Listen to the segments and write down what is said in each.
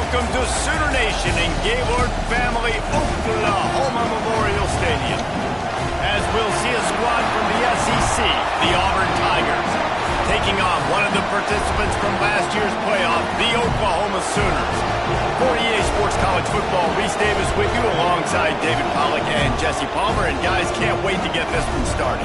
Welcome to Sooner Nation in Gaylord Family Oklahoma Memorial Stadium. As we'll see a squad from the SEC, the Auburn Tigers, taking on one of the participants from last year's playoff, the Oklahoma Sooners. For EA Sports College Football, Reese Davis with you alongside David Pollack and Jesse Palmer. And guys, can't wait to get this one started.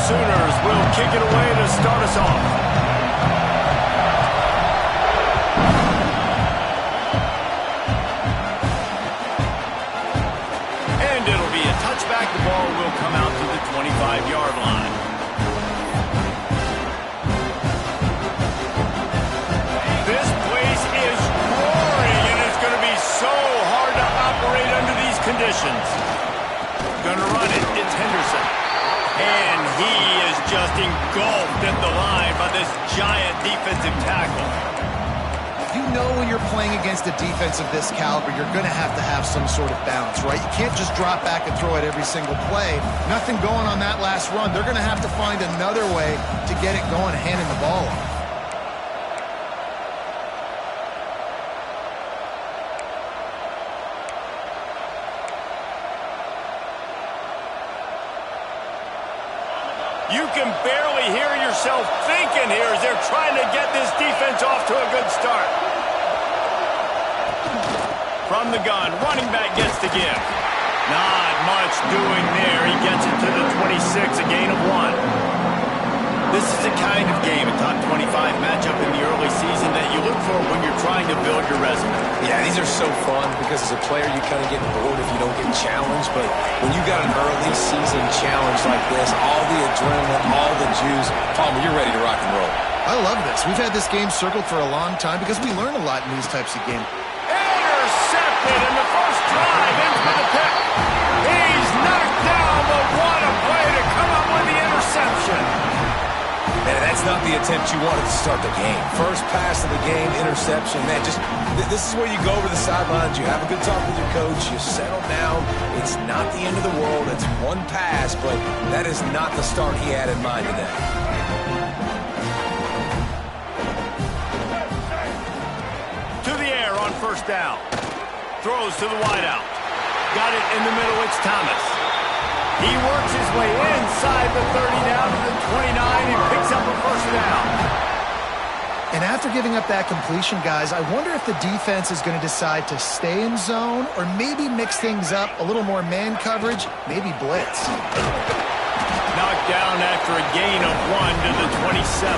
Sooners will kick it away to start us off. And it'll be a touchback. The ball will come out to the 25-yard line. This place is roaring, and it's going to be so hard to operate under these conditions. Going to run it. It's Henderson. And he is just engulfed at the line by this giant defensive tackle. You know when you're playing against a defense of this caliber, you're going to have some sort of balance, right? You can't just drop back and throw it every single play. Nothing going on that last run. They're going to have to find another way to get it going, handing the ball off. You can barely hear yourself thinking here as they're trying to get this defense off to a good start. From the gun, running back gets the give. Not much doing there. He gets it to the 26, a gain of 1. This is the kind of game, a top 25 matchup in the early season that you look for when you're trying to build your resume. Yeah, these are so fun because as a player you kind of get bored if you don't get challenged, but when you got an early season challenge like this, all the adrenaline, all the juice, Palmer, you're ready to rock and roll. I love this. We've had this game circled for a long time because we learn a lot in these types of games. Intercepted, and the first drive ends with a pick. He's knocked down, but what a play to come up with the interception. Man, that's not the attempt you wanted to start the game. First pass of the game, interception. Man, this is where you go over the sidelines. You have a good talk with your coach. You settle down. It's not the end of the world. It's one pass, but that is not the start he had in mind today. To the air on first down. Throws to the wideout. Got it in the middle. It's Thomas. He works his way inside the 30 down to the 29 and picks up a first down. And after giving up that completion, guys, I wonder if the defense is going to decide to stay in zone or maybe mix things up, a little more man coverage, maybe blitz. Knocked down after a gain of 1 to the 27.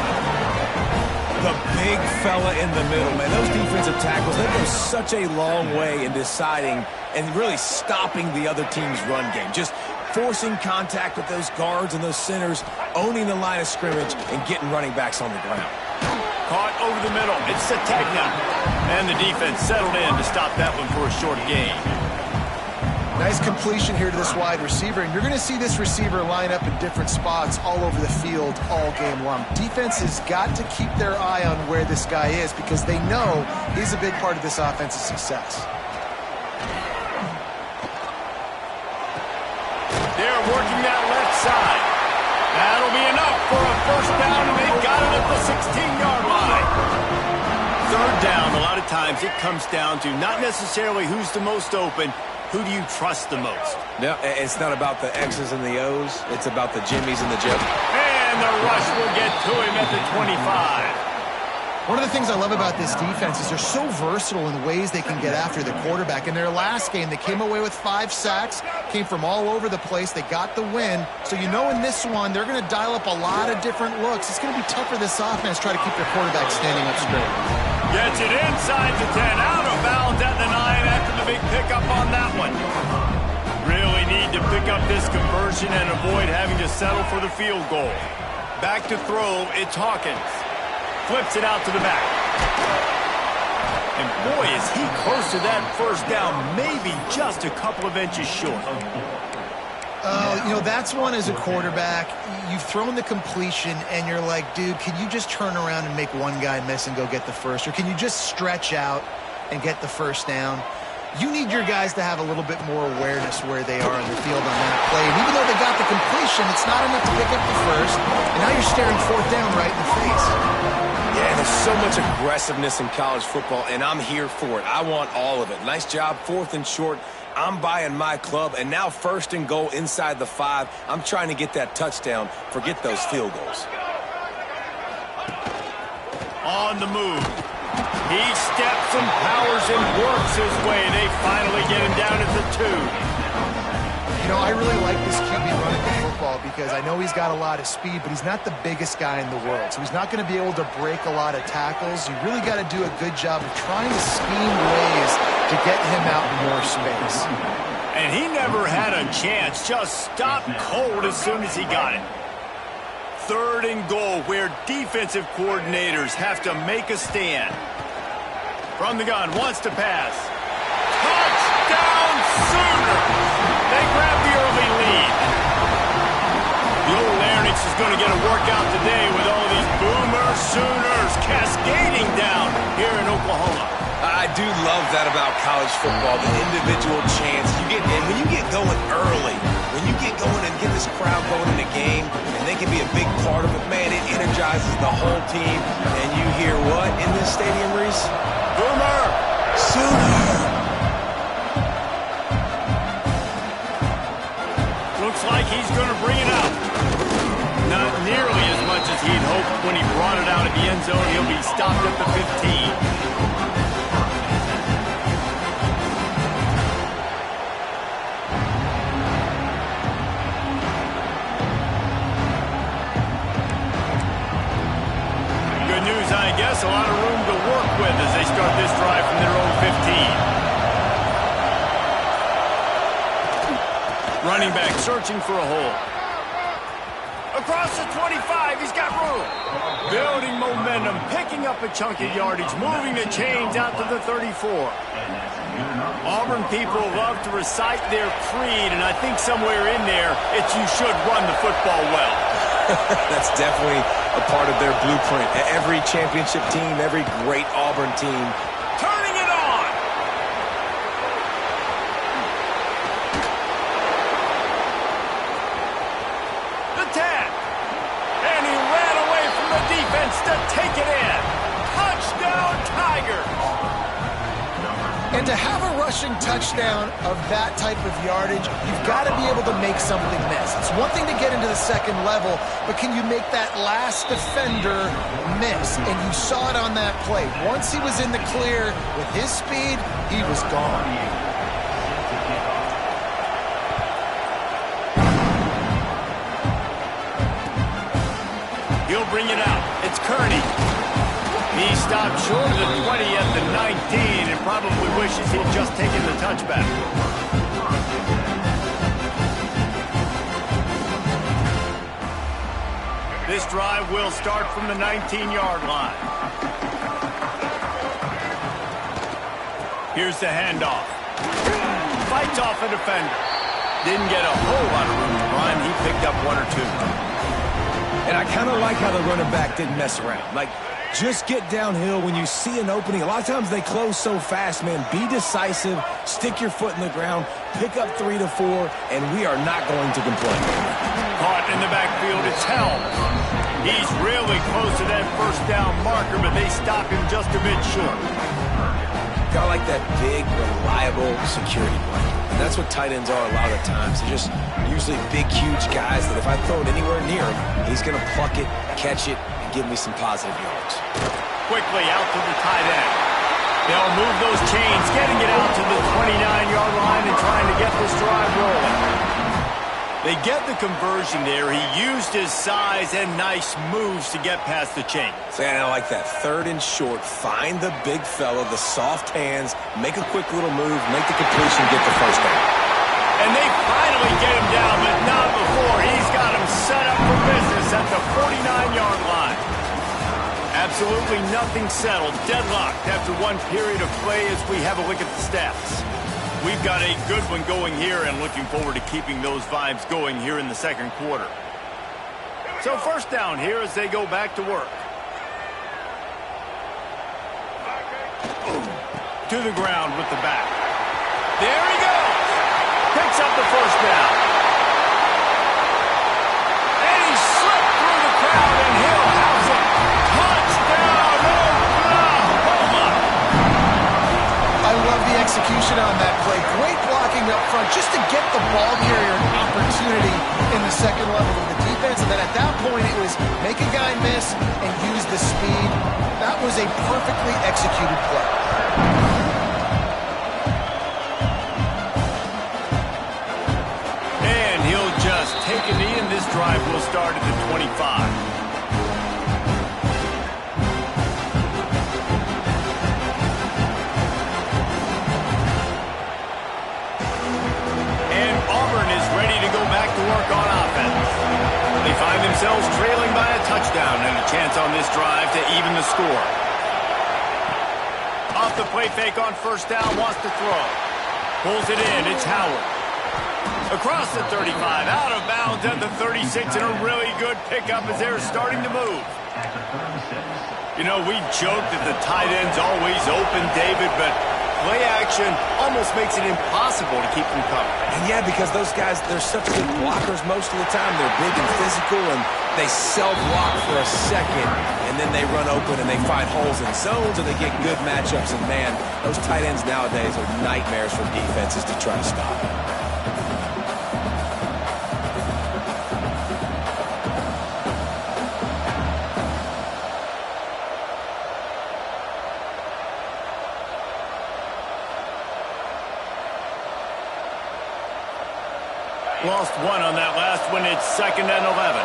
The big fella in the middle, man. Those defensive tackles, they go such a long way in deciding and really stopping the other team's run game. Just forcing contact with those guards and those centers, owning the line of scrimmage, and getting running backs on the ground. Caught over the middle. It's Sategna. And the defense settled in to stop that one for a short gain. Nice completion here to this wide receiver, and you're going to see this receiver line up in different spots all over the field all game long. Defense has got to keep their eye on where this guy is because they know he's a big part of this offense's success. They're working that left side. That'll be enough for a first down, and they got it at the 16-yard line. Third down, a lot of times it comes down to not necessarily who's the most open, who do you trust the most? No, it's not about the X's and the O's. It's about the Jimmies and the Joes. And the rush will get to him at the 25. One of the things I love about this defense is they're so versatile in the ways they can get after the quarterback. In their last game, they came away with 5 sacks, came from all over the place. They got the win. So you know in this one, they're going to dial up a lot of different looks. It's going to be tough for this offense to try to keep their quarterback standing up straight. Gets it inside the 10, out of bounds at the 9 after the big pickup on that one. Really need to pick up this conversion and avoid having to settle for the field goal. Back to throw, it's Hawkins. Flips it out to the back. And boy, is he close to that first down, maybe just a couple of inches short. That's one as a quarterback. You've thrown the completion, and you're like, dude, can you just turn around and make one guy miss and go get the first? Or can you just stretch out and get the first down? You need your guys to have a little bit more awareness where they are in the field on that play. And even though they got the completion, it's not enough to pick up the first. And now you're staring fourth down right in the face. Yeah, there's so much aggressiveness in college football, and I'm here for it. I want all of it. Nice job, 4th and short. I'm buying my club, and now 1st and goal inside the 5. I'm trying to get that touchdown. Forget those field goals. On the move. He steps and powers and works his way. They finally get him down at the 2. I really like this QB running the football because I know he's got a lot of speed, but he's not the biggest guy in the world. So he's not going to be able to break a lot of tackles. You really got to do a good job of trying to scheme ways to get him out in more space. And he never had a chance. Just stopped cold as soon as he got it. 3rd and goal, where defensive coordinators have to make a stand. From the gun, wants to pass. Touchdown Sooners! They grab the early lead. The old Larynx is going to get a workout today with all these Boomer Sooners cascading down here in Oklahoma. I do love that about college football, the individual chance. When you get going early, when you get going and get this crowd going in a game, and they can be a big part of it, man, it energizes the whole team. And you hear what in this stadium, Reese? Boomer! Sooner! Looks like he's going to bring it out. Not nearly as much as he'd hoped when he brought it out at the end zone. He'll be stopped at the 15. I guess a lot of room to work with as they start this drive from their own 15. Running back searching for a hole. Across the 25, he's got room. Building momentum, picking up a chunk of yardage, moving the chains out to the 34. Auburn people love to recite their creed, and I think somewhere in there, it's you should run the football well. That's definitely a part of their blueprint. Every championship team, every great Auburn team. Turning it on! The 10. And he ran away from the defense to take it in. Touchdown, Tigers! And to have a rushing touchdown of that type of yardage, you've got to be able to make something miss. It's one thing to get into the second level, but can you make that last defender miss? And you saw it on that play. Once he was in the clear with his speed, he was gone. He'll bring it out. It's Kearney. He stopped short of the 20 at the 19 and probably wishes he'd just taken the touchback. This drive will start from the 19-yard line. Here's the handoff. Fights off a defender. Didn't get a whole lot of room to run. He picked up 1 or 2. And I kind of like how the running back didn't mess around. Just get downhill when you see an opening. A lot of times they close so fast, man. Be decisive, stick your foot in the ground, pick up 3 to 4, and we are not going to complain. Caught in the backfield, it's Helm. He's really close to that first down marker, but they stop him just a bit short. Got like that big, reliable security blanket. And that's what tight ends are a lot of the times. They're just usually big, huge guys that if I throw it anywhere near him, he's going to pluck it, catch it, give me some positive yards. Quickly out to the tight end. They'll move those chains, getting it out to the 29-yard line and trying to get this drive rolling. They get the conversion there. He used his size and nice moves to get past the chains. And I like that. 3rd and short. Find the big fella, the soft hands, make a quick little move, make the completion, get the first down. And they finally get him down, but not before. He's got him set up for business at the 49-yard line. Absolutely nothing settled. Deadlocked after one period of play as we have a look at the stats. We've got a good one going here and looking forward to keeping those vibes going here in the second quarter. So first down here as they go back to work. To the ground with the back. There he goes. Picks up the first down. And he slipped through the crowd and Hill has it. Touchdown, Oklahoma! I love the execution on that play. Great blocking up front just to get the ball carrier an opportunity in the second level of the defense. And then at that point, it was make a guy miss and use the speed. That was a perfectly executed play. And he'll just take a knee, and this drive will start at the 25. Auburn is ready to go back to work on offense. They find themselves trailing by a touchdown and a chance on this drive to even the score. Off the play fake on first down, wants to throw. Pulls it in, it's Howard. Across the 35, out of bounds at the 36, and a really good pickup as they're starting to move. You know, we joke that the tight end's always open, David, but play action almost makes it impossible to keep them covered. And yeah, because those guys, they're such good blockers most of the time. They're big and physical, and they self-block for a second, and then they run open and they find holes in zones, and they get good matchups. And, man, those tight ends nowadays are nightmares for defenses to try to stop. Lost one on that last one. It's 2nd and 11.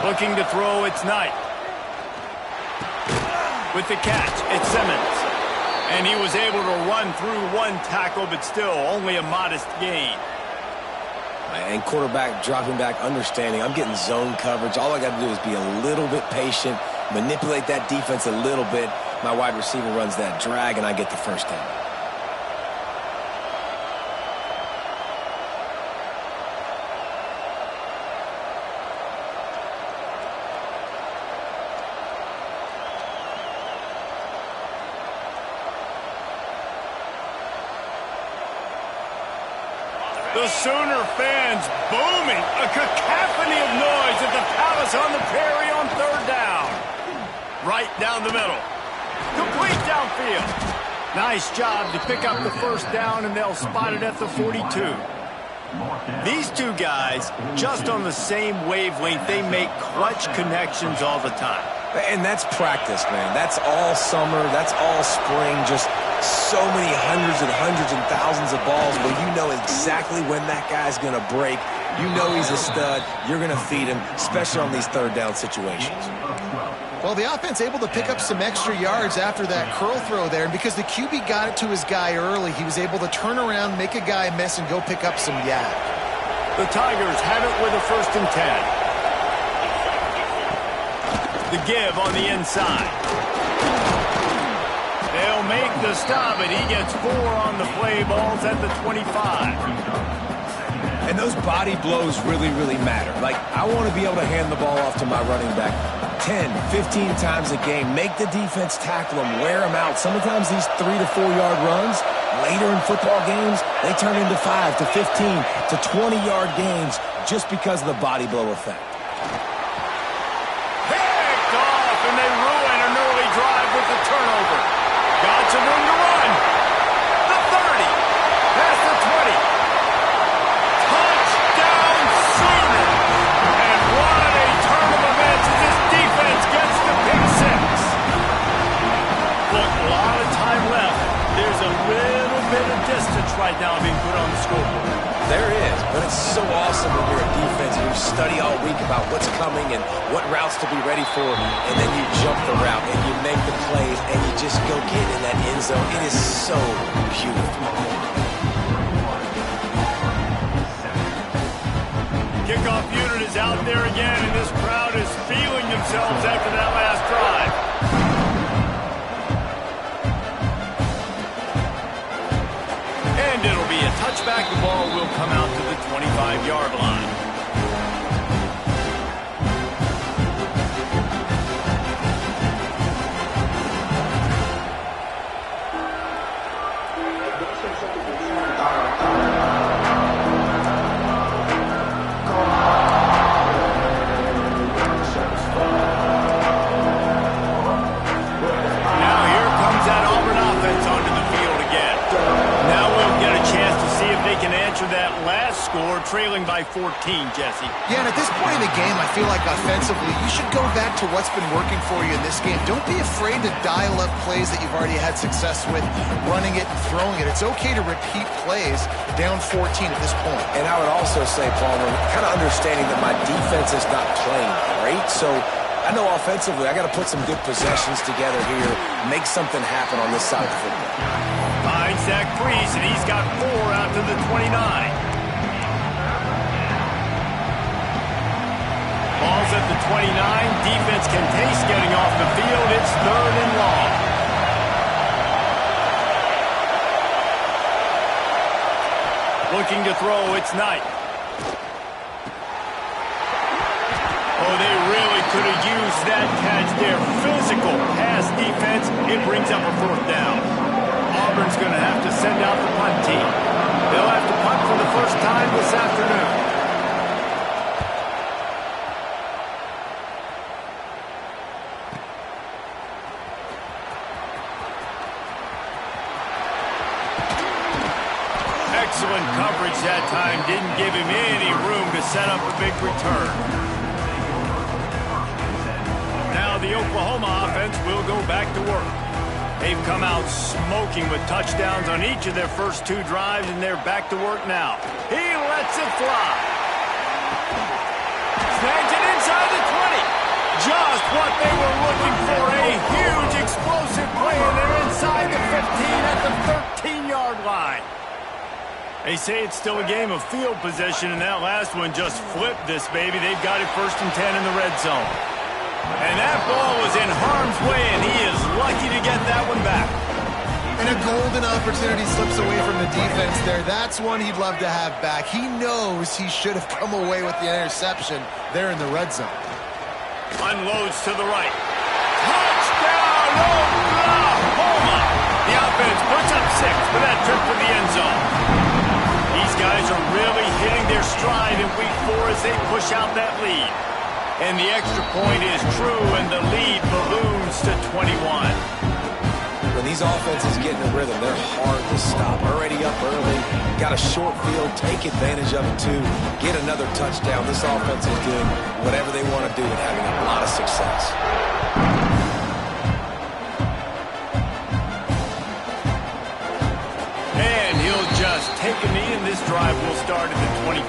Looking to throw, it's Knight. With the catch, it's Simmons. And he was able to run through one tackle, but still only a modest gain. And quarterback dropping back, understanding I'm getting zone coverage. All I got to do is be a little bit patient, manipulate that defense a little bit. My wide receiver runs that drag, and I get the first down. The Sooner fans booming, a cacophony of noise at the Palace on the Prairie on 3rd down. Right down the middle. Complete downfield. Nice job to pick up the first down, and they'll spot it at the 42. These two guys, just on the same wavelength, they make clutch connections all the time. And that's practice, man. That's all summer. That's all spring. Just so many hundreds and thousands of balls where you know exactly when that guy's going to break. You know he's a stud. You're going to feed him, especially on these 3rd down situations. Well, the offense able to pick up some extra yards after that curl throw there. And because the QB got it to his guy early, he was able to turn around, make a guy miss, and go pick up some yak. The Tigers have it with a 1st and 10. The give on the inside. They'll make the stop, and he gets 4 on the play. Balls at the 25. And those body blows really, really matter. Like, I want to be able to hand the ball off to my running back 10, 15 times a game. Make the defense tackle them, wear them out. Sometimes these 3 to 4 yard runs, later in football games, they turn into 5 to 15 to 20 yard gains just because of the body blow effect. Picked off, and they ruin an early drive with the turnover. Got some room to run. The 30, past the 20. Touchdown, Sooner. And what a turn of events as this defense gets the pick 6. Look, a lot of time left. There's a little bit of distance right now being put on the scoreboard. There is, but it's so awesome when you're a defense and you study all week about what's coming and what routes to be ready for, and then you jump the route and you make the plays and you just go get in that end zone. It is so beautiful. Kickoff unit is out there again, and this crowd is feeling themselves after that last drive. back, the ball will come out to the 25-yard line. Now here comes that Auburn offense onto the field again. Now we'll get a chance to see if they can answer that last score, trailing by 14, Jesse. Yeah, and at this point in the game, I feel like offensively, you should go back to what's been working for you in this game. Don't be afraid to dial up plays that you've already had success with, running it and throwing it. It's okay to repeat plays down 14 at this point. And I would also say, Palmer, kind of understanding that my defense is not playing great, so I know offensively I got to put some good possessions together here, make something happen on this side of the football. Finds Zach Priest, and he's got 4 out to the 29. Ball's at the 29. Defense can taste getting off the field. It's 3rd and long. Looking to throw, it's Knight. Oh, they really could have used that catch there. Physical pass defense. It brings up a 4th down. Auburn's going to have to send out the punt team. They'll have to punt for the first time this afternoon. Excellent coverage that time. Didn't give him any room to set up a big return. Now the Oklahoma offense will go back to work. They've come out smoking with touchdowns on each of their first 2 drives, and they're back to work now. He lets it fly. Snags it inside the 20. Just what they were looking for. A huge explosive play, and they're inside the 15 at the 13-yard line. They say it's still a game of field position, and that last one just flipped this baby. They've got it 1st and 10 in the red zone. And that ball was in harm's way, and he is lucky to get that one back. And a golden opportunity slips away from the defense there. That's one he'd love to have back. He knows he should have come away with the interception there in the red zone. Unloads to the right. Touchdown, Oklahoma! The offense puts up 6 for that trip to the end zone. These guys are really hitting their stride in week 4 as they push out that lead. And the extra point is true, and the lead balloons to 21. When these offenses get in a rhythm, they're hard to stop. Already up early, got a short field, take advantage of it too, get another touchdown. This offense is doing whatever they want to do and having a lot of success. And he'll just take a knee, and this drive will start at the 25.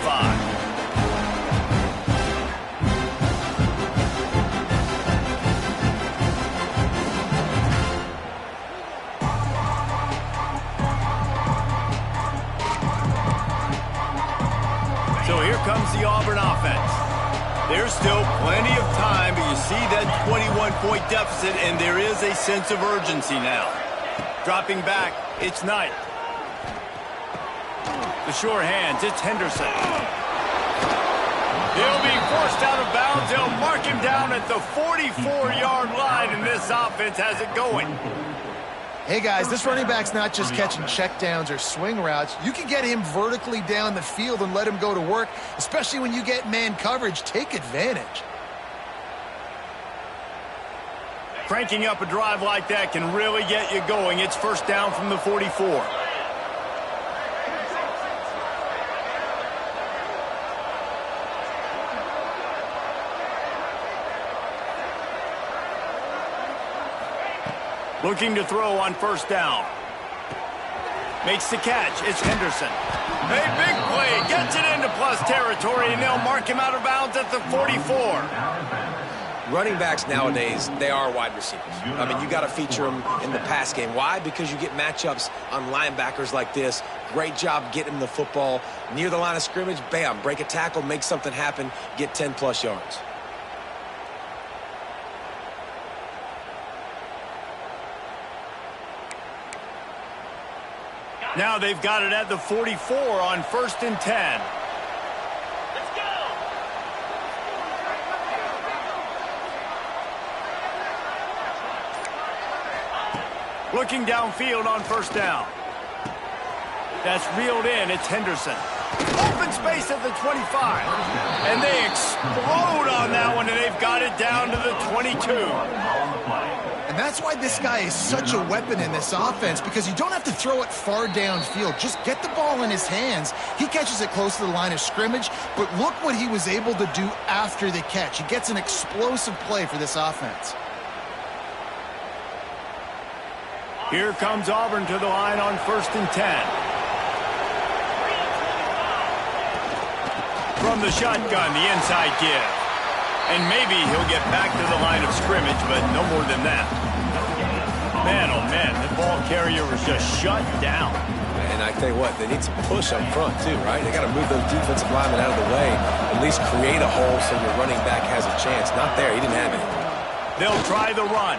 So here comes the Auburn offense. There's still plenty of time, but you see that 21-point deficit, and there is a sense of urgency now. Dropping back, it's Knight. The sure hands, it's Henderson. He'll be forced out of bounds. They'll mark him down at the 44-yard line, and this offense has it going. Hey, guys, this running back's not just catching checkdowns or swing routes. You can get him vertically down the field and let him go to work, especially when you get man coverage. Take advantage. Cranking up a drive like that can really get you going. It's 1st down from the 44. Looking to throw on 1st down. Makes the catch. It's Henderson. A big play. Gets it into plus territory, and they'll mark him out of bounds at the 44. Running backs nowadays, they are wide receivers. I mean, you got to feature them in the pass game. Why? Because you get matchups on linebackers like this. Great job getting the football near the line of scrimmage. Bam, break a tackle, make something happen, get 10-plus yards. Now they've got it at the 44 on 1st and 10. Looking downfield on 1st down. That's reeled in. It's Henderson. Open space at the 25. And they explode on that one, and they've got it down to the 22. And that's why this guy is such a weapon in this offense, because you don't have to throw it far downfield. Just get the ball in his hands. He catches it close to the line of scrimmage, but look what he was able to do after the catch. He gets an explosive play for this offense. Here comes Auburn to the line on 1st and 10. From the shotgun, the inside give. And maybe he'll get back to the line of scrimmage, but no more than that. Man, oh man, the ball carrier was just shut down. And I tell you what, they need some push up front too, right? They got to move those defensive linemen out of the way, at least create a hole so your running back has a chance. Not there, he didn't have it. They'll try the run.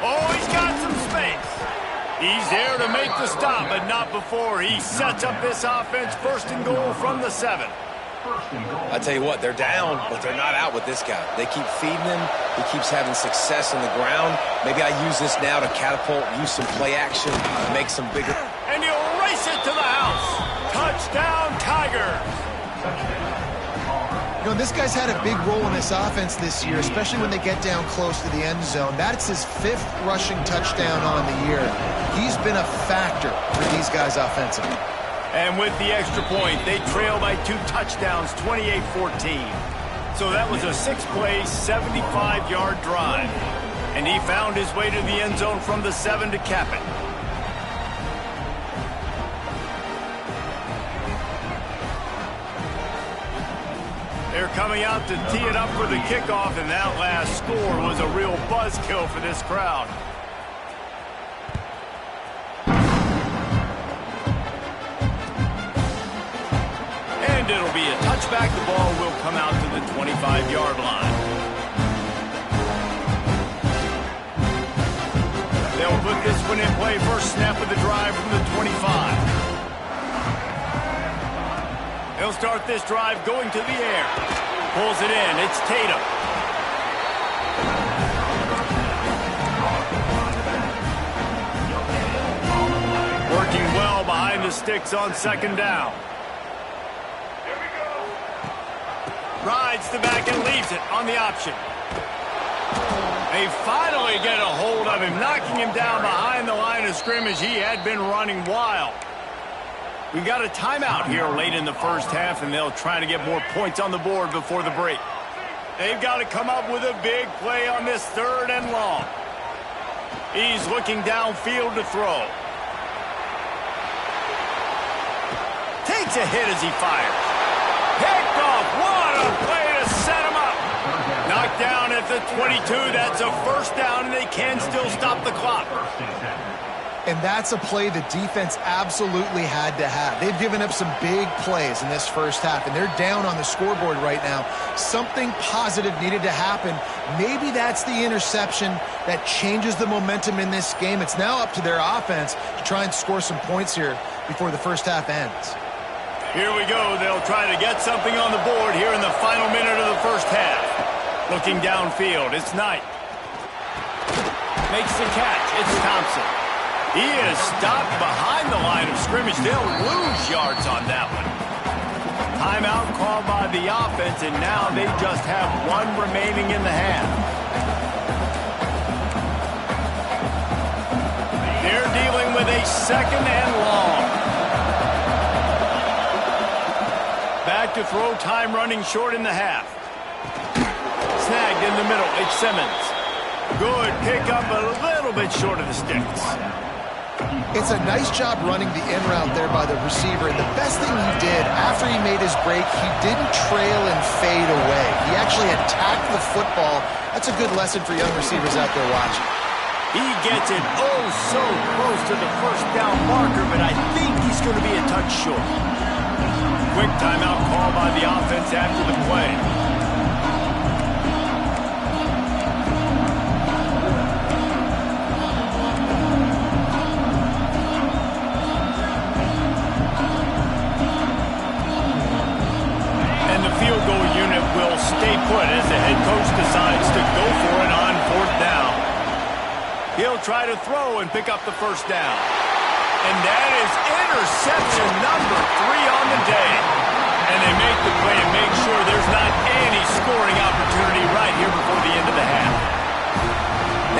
Oh, he's got some space. He's there to make the stop, but not before he sets up this offense 1st and goal from the 7. I tell you what, they're down, but they're not out with this guy. They keep feeding him. He keeps having success on the ground. Maybe I use this now to catapult, use some play action, make some bigger. And he'll race it to the house. Touchdown, Tigers. You know, this guy's had a big role in this offense this year, especially when they get down close to the end zone. That's his 5th rushing touchdown on the year. He's been a factor for these guys offensively. And with the extra point, they trail by 2 touchdowns, 28-14. So that was a 6-play, 75-yard drive. And he found his way to the end zone from the 7 to cap it. They're coming out to tee it up for the kickoff, and that last score was a real buzzkill for this crowd. And it'll be a touchback. The ball will come out to the 25-yard line. They'll put this one in play. First snap of the drive from the 25. He'll start this drive going to the air. Pulls it in. It's Tatum. Working well behind the sticks on 2nd down. Rides the back and leaves it on the option. They finally get a hold of him, knocking him down behind the line of scrimmage. He had been running wild. We got a timeout here late in the first half, and they'll try to get more points on the board before the break. They've got to come up with a big play on this 3rd and long. He's looking downfield to throw. Takes a hit as he fires. Picked off. What a play to set him up. Knocked down at the 22. That's a 1st down, and they can still stop the clock. And that's a play the defense absolutely had to have. They've given up some big plays in this first half, and they're down on the scoreboard right now. Something positive needed to happen. Maybe that's the interception that changes the momentum in this game. It's now up to their offense to try and score some points here before the first half ends. Here we go. They'll try to get something on the board here in the final minute of the first half. Looking downfield, it's Knight. Makes the catch. It's Thompson. He is stopped behind the line of scrimmage. They'll lose yards on that one. Timeout called by the offense, and now they just have 1 remaining in the half. They're dealing with a 2nd and long. Back to throw, time running short in the half. Snagged in the middle, it's Simmons. Good pickup, a little bit short of the sticks. It's a nice job running the in route there by the receiver. And the best thing he did after he made his break, he didn't trail and fade away. He actually attacked the football. That's a good lesson for young receivers out there watching. He gets it oh so close to the 1st down marker, but I think he's going to be a touch short. Quick timeout call by the offense after the play. put as the head coach decides to go for it on 4th down. He'll try to throw and pick up the first down. And that is interception number 3 on the day. And they make the play and make sure there's not any scoring opportunity right here before the end of the half.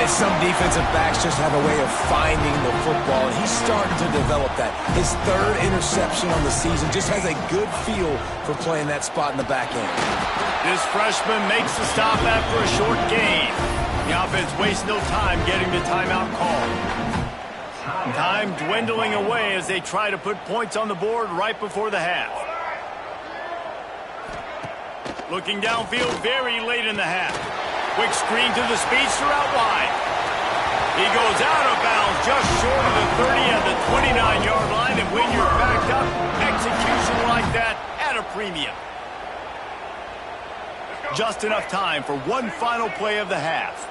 And some defensive backs just have a way of finding the football, and he's starting to develop that. His 3rd interception on the season, just has a good feel for playing that spot in the back end. This freshman makes the stop after a short gain. The offense wastes no time getting the timeout call. Time dwindling away as they try to put points on the board right before the half. Looking downfield very late in the half. Quick screen to the speedster out wide. He goes out of bounds just short of the 30 at the 29-yard line, and when you're backed up, execution like that at a premium. Just enough time for one final play of the half.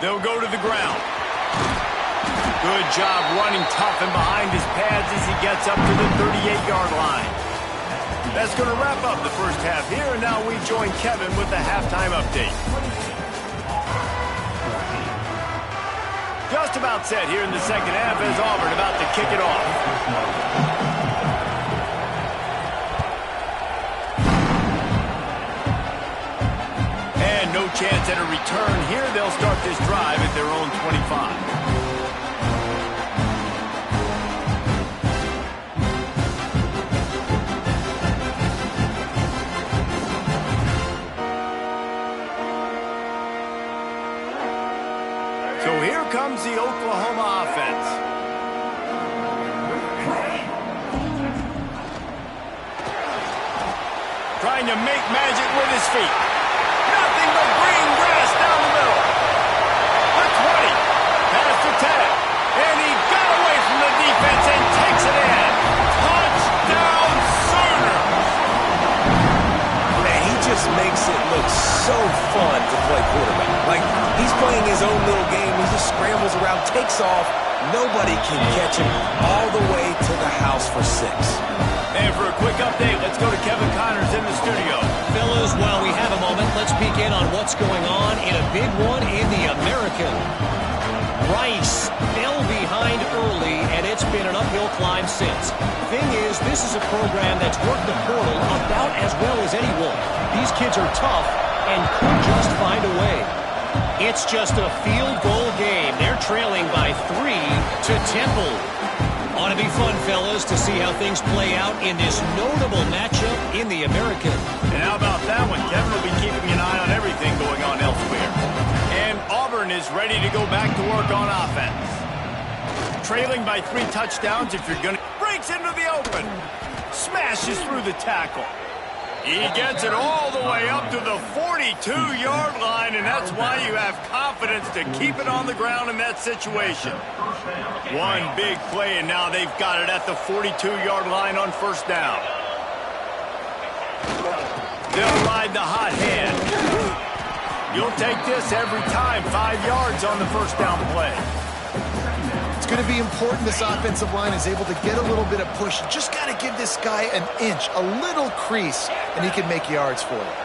They'll go to the ground. Good job running tough and behind his pads as he gets up to the 38-yard line. That's going to wrap up the first half here, and now we join Kevin with the halftime update. Just about set here in the second half as Auburn about to kick it off. And no chance at a return here. They'll start this drive at their own 25. So here comes the Oklahoma offense. Trying to make magic with his feet. Nothing but green grass down the middle. The 20. Pass to 10. And he got away from the defense and takes it in. Touchdown Sooners. Man, he just makes it look so fun to play quarterback. Like, he's playing his own little game. He just scrambles around, takes off. Nobody can catch him all the way to the house for 6. And for a quick update, let's go to Kevin Connors in the studio. Fellas, while we have a moment, let's peek in on what's going on in a big one in the American. Rice fell behind early, and it's been an uphill climb since. Thing is, this is a program that's worked the portal about as well as anyone. These kids are tough and could just find a way. It's just a field goal game. They're trailing by 3 to Temple. Ought to be fun, fellas, to see how things play out in this notable matchup in the American. And how about that one? Kevin will be keeping an eye on everything going on elsewhere. And Auburn is ready to go back to work on offense. Trailing by 3 touchdowns if you're going to... Breaks into the open. Smashes through the tackle. He gets it all the way up to the 42-yard line, and that's why you have confidence to keep it on the ground in that situation. One big play, and now they've got it at the 42-yard line on first down. They'll ride the hot hand. You'll take this every time. 5 yards on the first down play. It's going to be important this offensive line is able to get a little bit of push. Just got to give this guy an inch, a little crease, and he can make yards for it.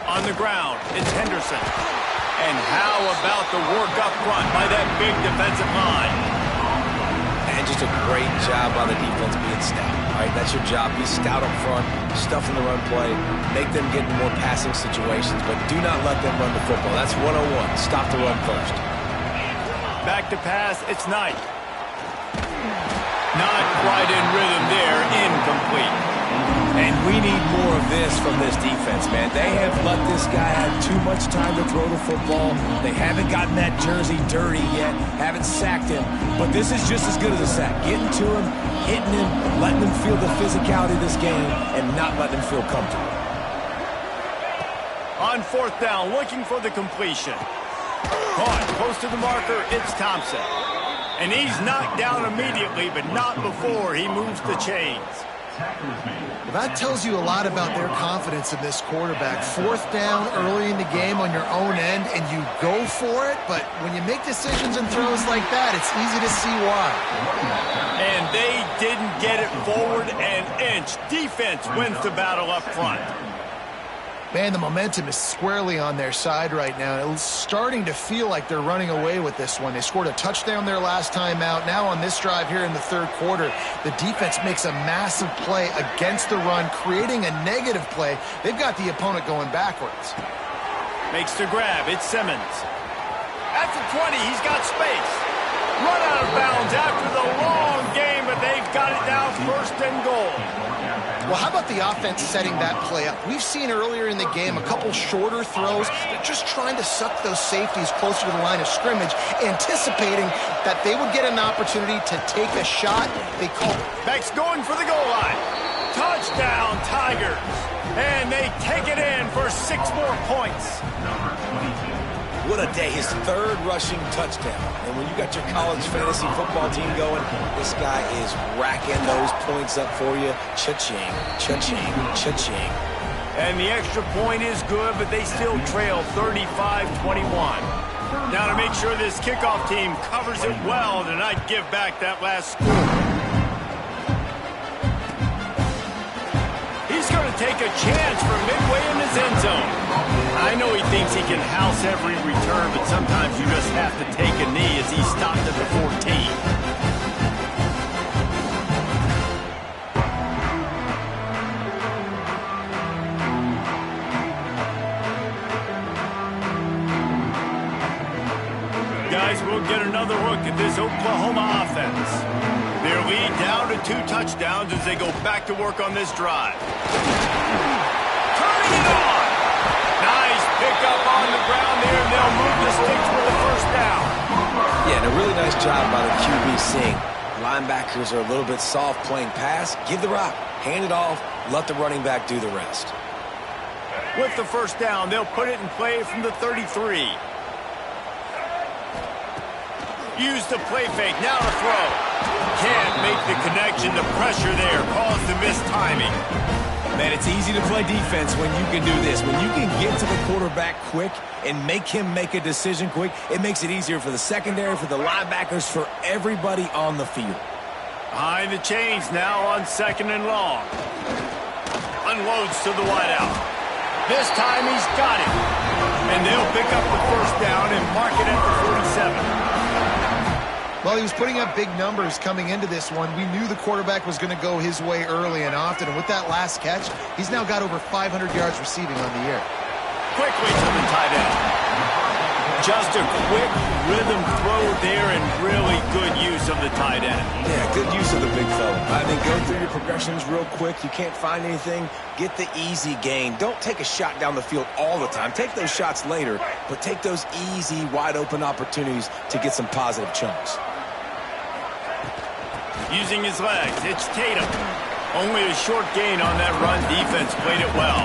On the ground, it's Henderson. And how about the work up front by that big defensive line? And just a great job by the defense being stout. All right, that's your job. Be stout up front, stuff in the run play, make them get in more passing situations, but do not let them run the football. That's 101. Stop the run first. Back to pass, it's Knight. Not quite in rhythm there, incomplete. And we need more of this from this defense, man. They have let this guy have too much time to throw the football. They haven't gotten that jersey dirty yet, haven't sacked him. But this is just as good as a sack. Getting to him, hitting him, letting him feel the physicality of this game, and not letting him feel comfortable. On fourth down, looking for the completion. Caught close to the marker, it's Thompson. And he's knocked down immediately, but not before he moves the chains. Well, that tells you a lot about their confidence in this quarterback. 4th down early in the game on your own end, and you go for it, but when you make decisions and throws like that, it's easy to see why. And they didn't get it forward an inch. Defense wins the battle up front. Man, the momentum is squarely on their side right now. It's starting to feel like they're running away with this one. They scored a touchdown their last time out. Now on this drive here in the 3rd quarter, the defense makes a massive play against the run, creating a negative play. They've got the opponent going backwards. Makes the grab. It's Simmons. At the 20, he's got space. Run out of bounds after the long game, but they've got it now 1st and goal. Well, how about the offense setting that play up? We've seen earlier in the game a couple shorter throws. They're just trying to suck those safeties closer to the line of scrimmage, anticipating that they would get an opportunity to take a shot. They call it. Beck's going for the goal line. Touchdown, Tigers. And they take it in for 6 more points. What a day. His 3rd rushing touchdown. And when you got your college fantasy football team going, this guy is racking those points up for you. Cha-ching, cha-ching, cha-ching. And the extra point is good, but they still trail 35-21. Now to make sure this kickoff team covers it well to not give back that last score. He's going to take a chance from midway in his end zone. I know he thinks he can house every return, but sometimes you just have to take a knee as he stopped at the 14. Guys, we'll get another look at this Oklahoma offense. Their lead down to 2 touchdowns as they go back to work on this drive. Turning it on! Nice pick up on the ground there, and they'll move the sticks with the 1st down. Yeah, and a really nice job by the QB seeing. Linebackers are a little bit soft playing pass. Give the rock, hand it off, let the running back do the rest. With the 1st down, they'll put it in play from the 33. Use the play fake, now to throw. Can't make the connection, the pressure there caused the missed timing. Man, it's easy to play defense when you can do this. When you can get to the quarterback quick and make him make a decision quick, it makes it easier for the secondary, for the linebackers, for everybody on the field. Behind the chains now on 2nd and long. Unloads to the wideout. This time he's got it. And they'll pick up the 1st down and mark it at the 47. Well, he was putting up big numbers coming into this one. We knew the quarterback was going to go his way early and often. And with that last catch, he's now got over 500 yards receiving on the year. Quickly to the tight end. Just a quick rhythm throw there and really good use of the tight end. Yeah, good use of the big fella. I mean, go through your progressions real quick. You can't find anything. Get the easy gain. Don't take a shot down the field all the time. Take those shots later, but take those easy, wide-open opportunities to get some positive chunks. Using his legs, it's Tatum. Only a short gain on that run. Defense played it well.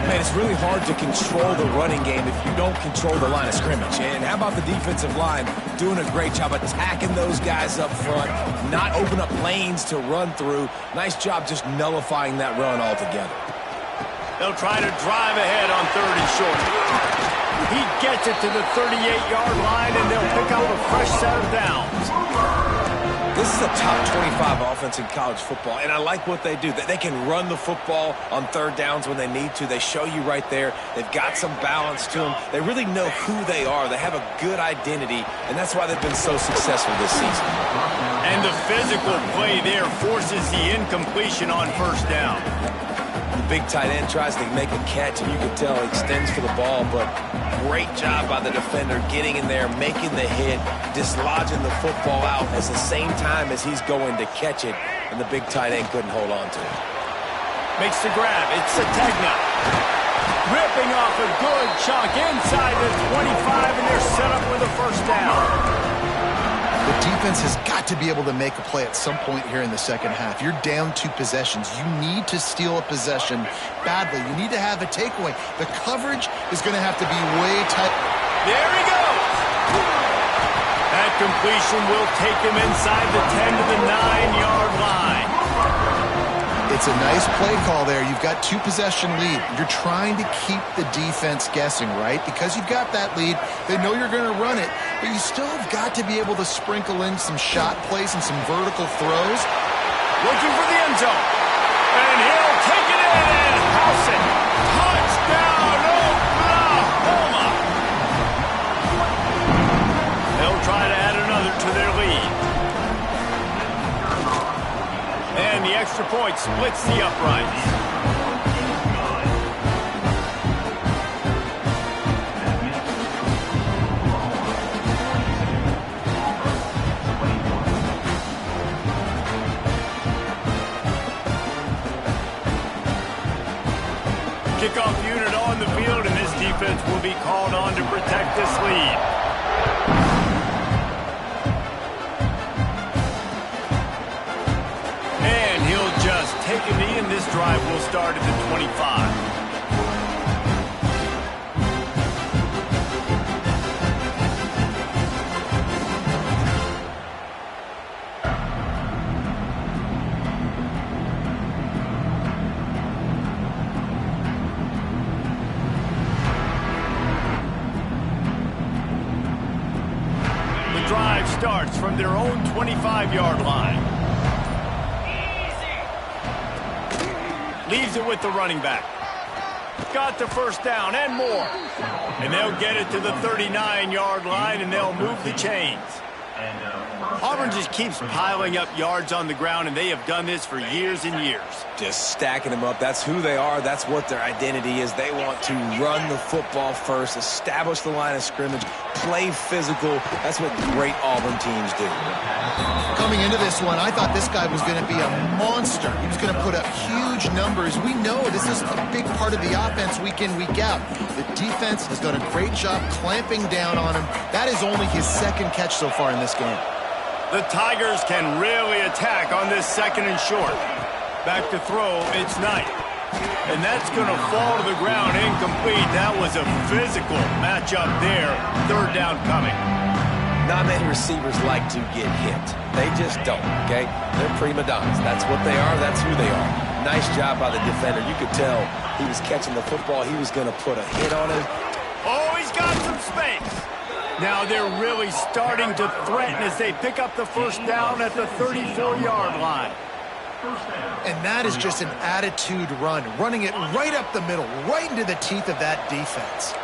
Man, it's really hard to control the running game if you don't control the line of scrimmage. And how about the defensive line doing a great job attacking those guys up front, not open up lanes to run through. Nice job just nullifying that run altogether. They'll try to drive ahead on 3rd and short. He gets it to the 38-yard line, and they'll pick up a fresh set of downs. This is a top 25 offense in college football, and I like what they do. They can run the football on 3rd downs when they need to. They show you right there. They've got some balance to them. They really know who they are. They have a good identity, and that's why they've been so successful this season. And the physical play there forces the incompletion on 1st down. The big tight end tries to make a catch, and you can tell he extends for the ball, but great job by the defender getting in there, making the hit, dislodging the football out at the same time as he's going to catch it, and the big tight end couldn't hold on to it. Makes the grab. It's Sategna. Ripping off a good chunk inside the 25, and they're set up with a 1st down. The defense has got to be able to make a play at some point here in the 2nd half. You're down 2 possessions. You need to steal a possession badly. You need to have a takeaway. The coverage is going to have to be way tight. There he goes. That completion will take him inside the 10 to the 9-yard line. It's a nice play call there. You've got 2-possession lead. You're trying to keep the defense guessing, right? Because you've got that lead, they know you're going to run it, but you still have got to be able to sprinkle in some shot plays and some vertical throws. Looking for the end zone. And he'll take it in and house it. Touchdown, Oklahoma! They'll try to add another to their lead. And the extra point splits the uprights. Kickoff unit on the field, and this defense will be called on to protect this lead. And he'll just take a knee, and this drive will start at the 25. Drive starts from their own 25-yard line. Leaves it with the running back. Got the first down and more. And they'll get it to the 39-yard line, and they'll move the chains. Auburn just keeps piling up yards on the ground, and they have done this for years and years. Just stacking them up. That's who they are. That's what their identity is. They want to run the football first, establish the line of scrimmage, play physical. That's what great Auburn teams do. Coming into this one, I thought this guy was going to be a monster. He was going to put up huge numbers. We know this is a big part of the offense week in, week out. The defense has done a great job clamping down on him. That is only his second catch so far in this game. The Tigers can really attack on this second and short. Back to throw, it's Knight. And that's going to fall to the ground incomplete. That was a physical matchup there. Third down coming. Not many receivers like to get hit. They just don't, okay? They're prima donnas. That's what they are. That's who they are. Nice job by the defender. You could tell he was catching the football. He was going to put a hit on him. Oh, he's got some space. Now they're really starting to threaten as they pick up the first down at the 34-yard line. And that is just an attitude run, running it right up the middle, right into the teeth of that defense.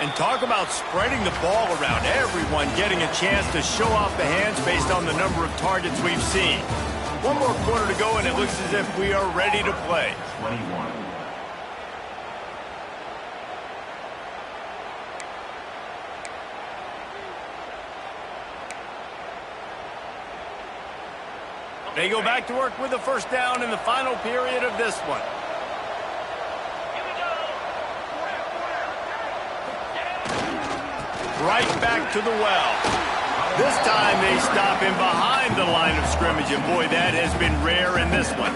And talk about spreading the ball around. Everyone getting a chance to show off the hands based on the number of targets we've seen. One more quarter to go, and it looks as if we are ready to play. 21. They go back to work with the first down in the final period of this one. Right back to the well. This time they stop him behind the line of scrimmage, and boy, that has been rare in this one.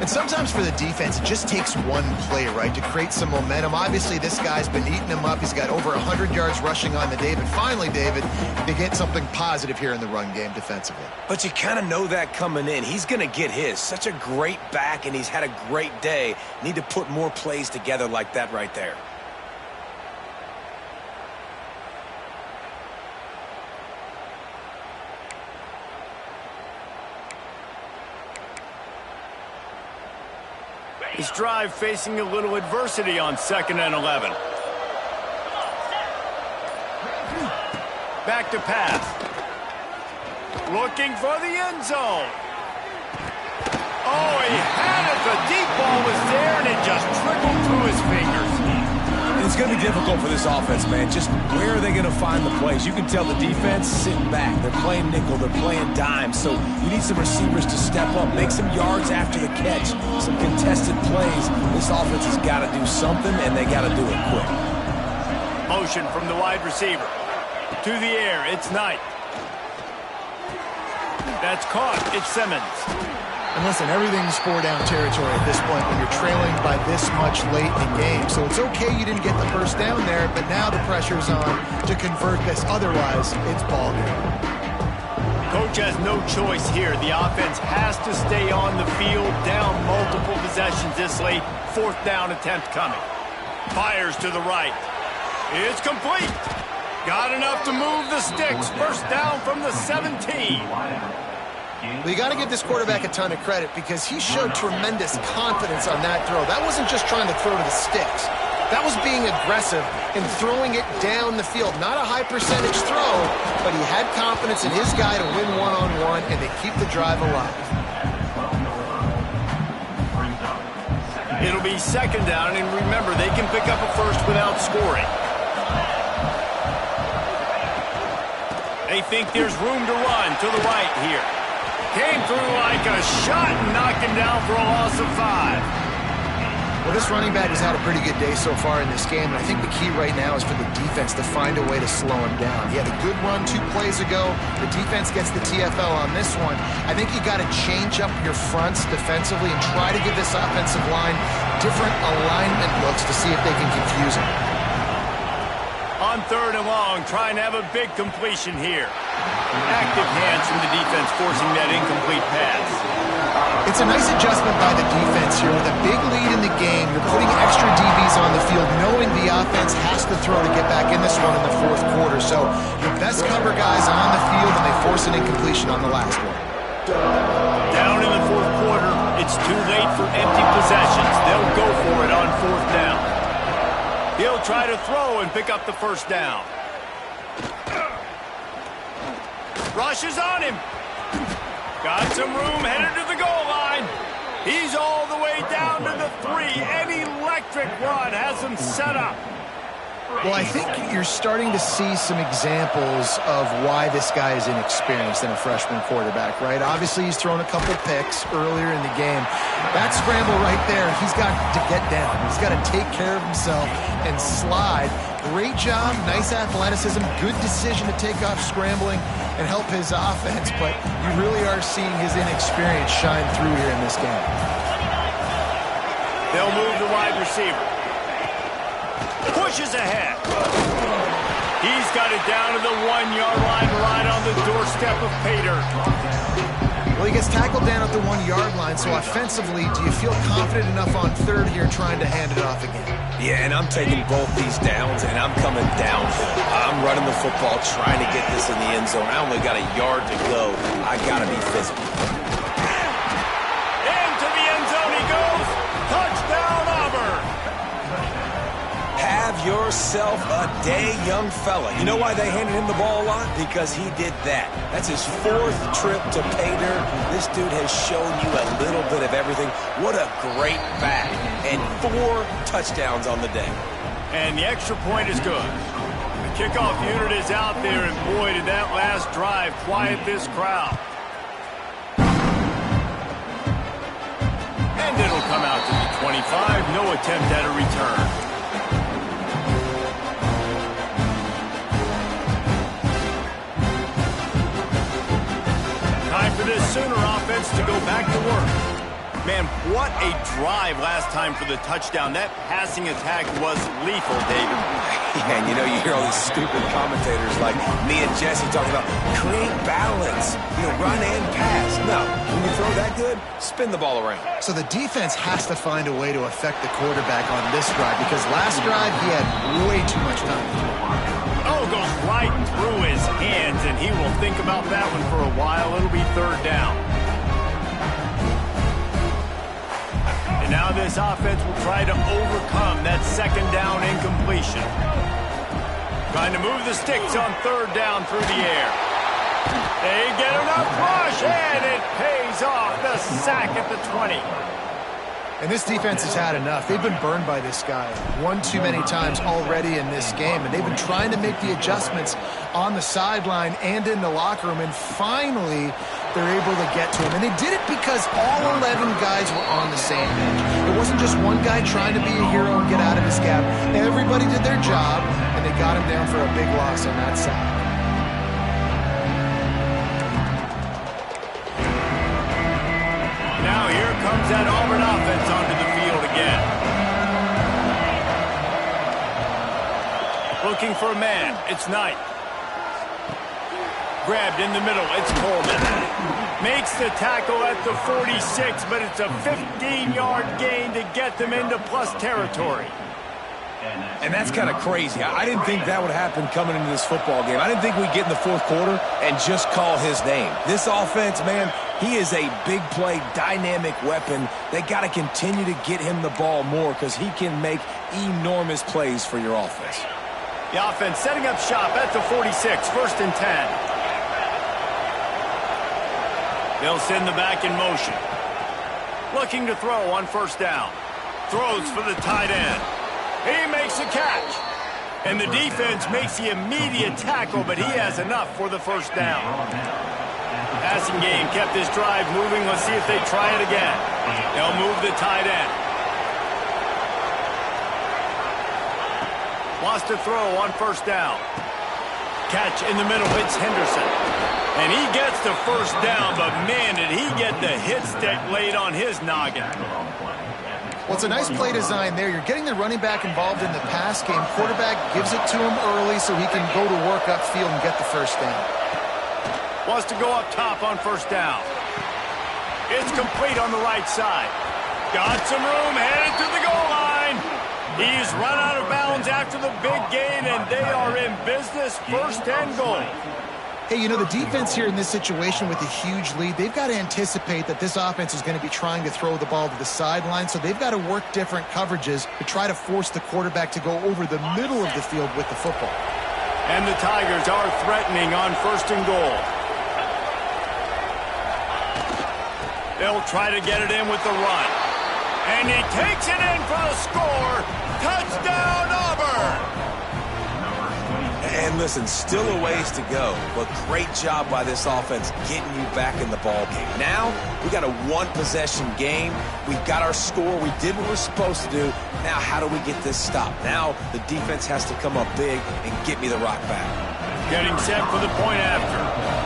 And sometimes for the defense, it just takes one play, right, to create some momentum. Obviously, this guy's been eating him up. He's got over 100 yards rushing on the day. But finally, David, they get something positive here in the run game defensively. But you kind of know that coming in. He's going to get his. Such a great back, and he's had a great day. Need to put more plays together like that right there. His drive facing a little adversity on 2nd and 11. Back to pass. Looking for the end zone. Oh, he had it. The deep ball was there, and it just trickled through his fingers. It's going to be difficult for this offense, man. Just where are they going to find the plays? You can tell the defense sitting back. They're playing nickel. They're playing dime. So you need some receivers to step up, make some yards after the catch, some contested plays. This offense has got to do something, and they got to do it quick. Motion from the wide receiver. To the air, it's Knight. That's caught. It's Simmons. And listen, everything's four-down territory at this point when you're trailing by this much late in the game. So it's okay you didn't get the first down there, but now the pressure's on to convert this. Otherwise, it's ball game. Coach has no choice here. The offense has to stay on the field, down multiple possessions this late. Fourth down attempt coming. Fires to the right. It's complete. Got enough to move the sticks. First down from the 17. Well, you got to give this quarterback a ton of credit because he showed tremendous confidence on that throw. That wasn't just trying to throw to the sticks. That was being aggressive and throwing it down the field. Not a high percentage throw, but he had confidence in his guy to win one-on-one and to keep the drive alive. It'll be second down, and remember, they can pick up a first without scoring. They think there's room to run to the right here. Came through like a shot and knocked him down for a loss of 5. Well, this running back has had a pretty good day so far in this game, and I think the key right now is for the defense to find a way to slow him down. He had a good run 2 plays ago. The defense gets the TFL on this one. I think you got to change up your fronts defensively and try to give this offensive line different alignment looks to see if they can confuse him. On third and long, trying to have a big completion here. Active hands from the defense forcing that incomplete pass. It's a nice adjustment by the defense here. With a big lead in the game, you're putting extra DBs on the field, knowing the offense has to throw to get back in this one in the fourth quarter. So your best cover guys on the field, and they force an incompletion on the last one. Down in the fourth quarter, it's too late for empty possessions. They'll go for it on fourth down. He'll try to throw and pick up the first down. Rushes on him. Got some room, headed to the goal line. He's all the way down to the 3. An electric run has him set up. Well, I think you're starting to see some examples of why this guy is inexperienced in a freshman quarterback, right? Obviously, he's thrown a couple picks earlier in the game. That scramble right there, he's got to get down. He's got to take care of himself and slide. Great job, nice athleticism, good decision to take off scrambling and help his offense, but you really are seeing his inexperience shine through here in this game. They'll move the wide receiver. Pushes ahead. He's got it down to the 1-yard line, right on the doorstep of Pater. Well, he gets tackled down at the 1-yard line, so offensively, do you feel confident enough on third here trying to hand it off again? Yeah, and I'm taking both these downs, and I'm coming downhill. I'm running the football, trying to get this in the end zone. I only got a yard to go. I got to be physical. Into the end zone he goes. Touchdown, Auburn. Have yourself a day, young fella. You know why they handed him the ball a lot? Because he did that. That's his 4th trip to Pater. This dude has shown you a little bit of everything. What a great back. And 4 touchdowns on the day. And the extra point is good. The kickoff unit is out there, and boy, did that last drive quiet this crowd. And it'll come out to the 25. No attempt at a return. Time for this Sooner offense to go back to work. Man, what a drive last time for the touchdown. That passing attack was lethal, David. Yeah, and you know, you hear all these stupid commentators like me and Jesse talking about create balance, run and pass. No, when you throw that good, spin the ball around. So the defense has to find a way to affect the quarterback on this drive because last drive he had way too much time. Oh, goes right through his hands, and he will think about that one for a while. It'll be third down. And now this offense will try to overcome that second down incompletion. Trying to move the sticks on third down through the air. They get enough rush, and it pays off. The sack at the 20. And this defense has had enough. They've been burned by this guy one too many times already in this game, and they've been trying to make the adjustments on the sideline and in the locker room, and finally they're able to get to him. And they did it because all 11 guys were on the same page. It wasn't just one guy trying to be a hero and get out of his gap. Everybody did their job, and they got him down for a big loss on that side. Now looking for a man. It's Knight. Grabbed in the middle. It's Coleman. Makes the tackle at the 46, but it's a 15-yard gain to get them into plus territory. And that's kind of crazy. I didn't think that would happen coming into this football game. I didn't think we'd get in the fourth quarter and just call his name. This offense, man, he is a big play, dynamic weapon. They got to continue to get him the ball more because he can make enormous plays for your offense. The offense setting up shop at the 46, 1st and 10. They'll send the back in motion. Looking to throw on 1st down. Throws for the tight end. He makes a catch. And the defense makes the immediate tackle, but he has enough for the 1st down. Passing game kept this drive moving. Let's see if they try it again. They'll move the tight end. Wants to throw on 1st down. Catch in the middle. It's Henderson. And he gets the 1st down, but man, did he get the hit stick laid on his noggin. Well, it's a nice play design there. You're getting the running back involved in the pass game. Quarterback gives it to him early so he can go to work upfield and get the 1st down. Wants to go up top on 1st down. It's complete on the right side. Got some room, headed to the goal line. He's run out of bounds after the big gain, and they are in business, 1st and goal. Hey, you know, the defense here in this situation with a huge lead, they've got to anticipate that this offense is going to be trying to throw the ball to the sideline, so they've got to work different coverages to try to force the quarterback to go over the middle of the field with the football. And the Tigers are threatening on 1st and goal. They'll try to get it in with the run. And he takes it in for the score. Touchdown, Auburn! And listen, still a ways to go, but great job by this offense getting you back in the ball game. Now, we got a one-possession game. We got our score. We did what we're supposed to do. Now, how do we get this stopped? Now, the defense has to come up big and get me the rock back. Getting set for the point after.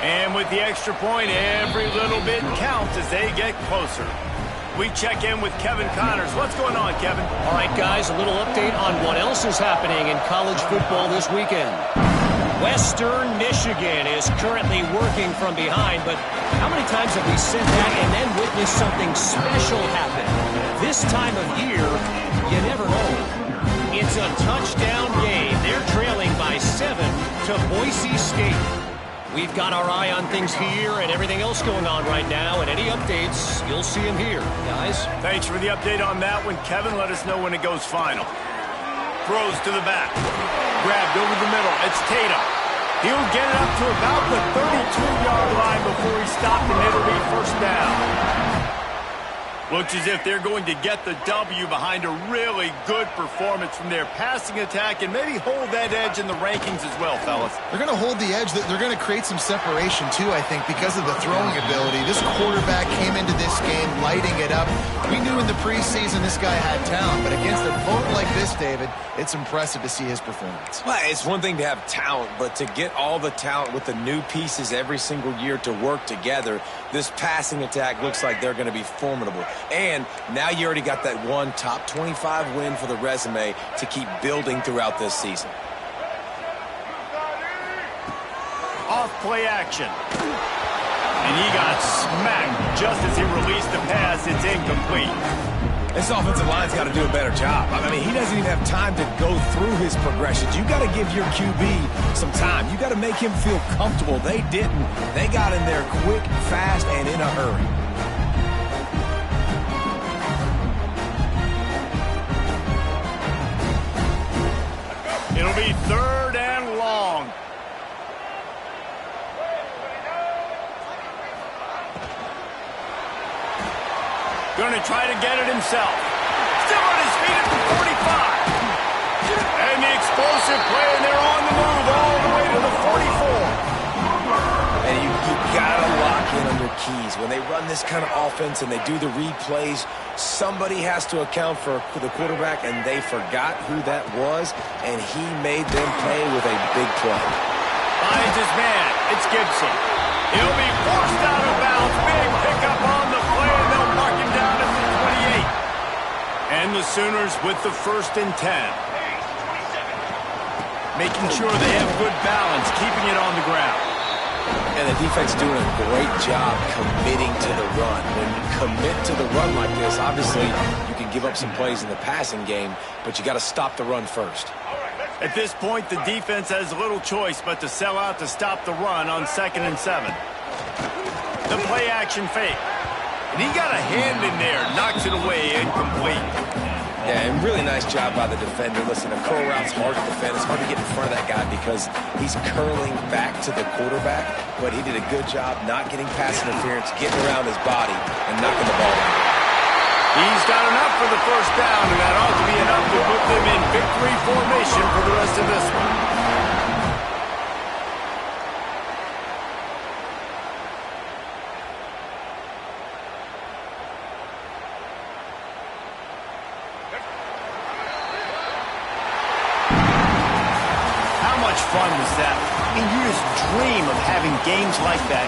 And with the extra point, every little bit counts as they get closer. We check in with Kevin Connors. What's going on, Kevin? All right, guys, a little update on what else is happening in college football this weekend. Western Michigan is currently working from behind, but how many times have we said that and then witnessed something special happen? This time of year, you never know. It's a touchdown game. They're trailing by 7 to Boise State. We've got our eye on things here and everything else going on right now, and any updates, you'll see them here, guys. Thanks for the update on that one, Kevin. Let us know when it goes final. Throws to the back. Grabbed over the middle. It's Tatum. He'll get it up to about the 32-yard line before he stopped, and it'll be 1st down. Looks as if they're going to get the W behind a really good performance from their passing attack and maybe hold that edge in the rankings as well, fellas. They're going to hold the edge. They're going to create some separation, too, I think, because of the throwing ability. This quarterback came into this game lighting it up. We knew in the preseason this guy had talent, but against a vote like this, David, it's impressive to see his performance. Well, it's one thing to have talent, but to get all the talent with the new pieces every single year to work together, this passing attack looks like they're going to be formidable. And now you already got that one top 25 win for the resume to keep building throughout this season. Off play action. And he got smacked just as he released the pass. It's incomplete. This offensive line's got to do a better job. I mean, he doesn't even have time to go through his progressions. You got to give your QB some time. You got to make him feel comfortable. They didn't. They got in there quick, fast, and in a hurry. It'll be 3rd and long. Going to try to get it himself. Still on his feet at the 45. And the explosive play, and they're on the move all the way to the 44. And you got to lock in on your keys. When they run this kind of offense and they do the read plays, somebody has to account for the quarterback, and they forgot who that was, and he made them pay with a big play. Finds his man. It's Gibson. He'll be forced out of bounds. Big pickup on the play, and they'll mark him down at the 28. And the Sooners with the 1st and 10. Making sure they have good balance, keeping it on the ground. And the defense doing a great job committing to the run. When you commit to the run like this, obviously you can give up some plays in the passing game, but you got to stop the run first. At this point, the defense has little choice but to sell out to stop the run on 2nd and 7. The play action fake. And he got a hand in there, knocks it away, incomplete. Yeah, and really nice job by the defender. Listen, a curl route's hard to defend. It's hard to get in front of that guy because he's curling back to the quarterback, but he did a good job not getting pass interference, getting around his body, and knocking the ball down. He's got enough for the 1st down, and that ought to be enough to put them in victory formation for the rest of this one. How much fun was that? I mean, you just dream of having games like that